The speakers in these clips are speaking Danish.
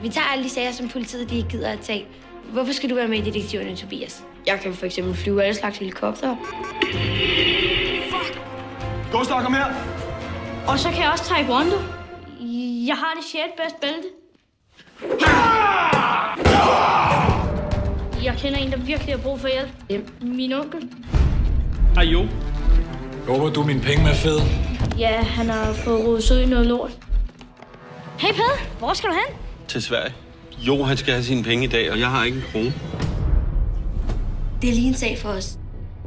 Vi tager alle de sager, som politiet de ikke gider at tage. Hvorfor skal du være med i Detektiverne, Tobias? Jeg kan for eksempel flyve alle slags helikopter. Fuck! Gåstok, kom her! Og så kan jeg også taekwondo. Jeg har det 6. bedste bælte. Jeg kender en, der virkelig har brug for hjælp. Min onkel. Hej Jo. Håber du mine penge med fed? Ja, han har fået rodet sig ud i noget lort. Hey Peder, hvor skal du hen? Til Sverige. Jo, han skal have sine penge i dag, og jeg har ikke en krone. Det er lige en sag for os.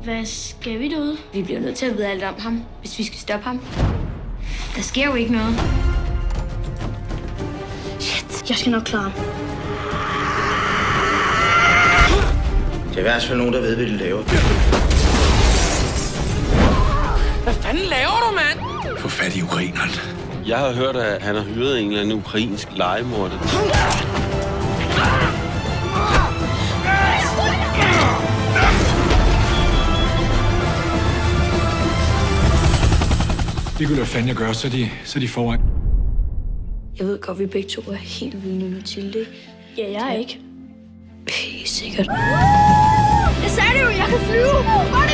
Hvad skal vi derude? Vi bliver nødt til at vide alt om ham, hvis vi skal stoppe ham. Der sker jo ikke noget. Shit, jeg skal nok klare ham. Det er i hvert fald nogen, der ved, hvad de laver. Hvad fanden laver du, mand? Få fat i ukraineren. Jeg har hørt, at han har hyret en eller anden ukrainsk legemorder. Det kunne hvad fanden jeg gør, så er de foran. Jeg ved godt, vi begge to er helt vilde med Mathilde. Ja, jeg er ikke. Helt sikkert. Jeg sagde det jo, jeg kan flyve!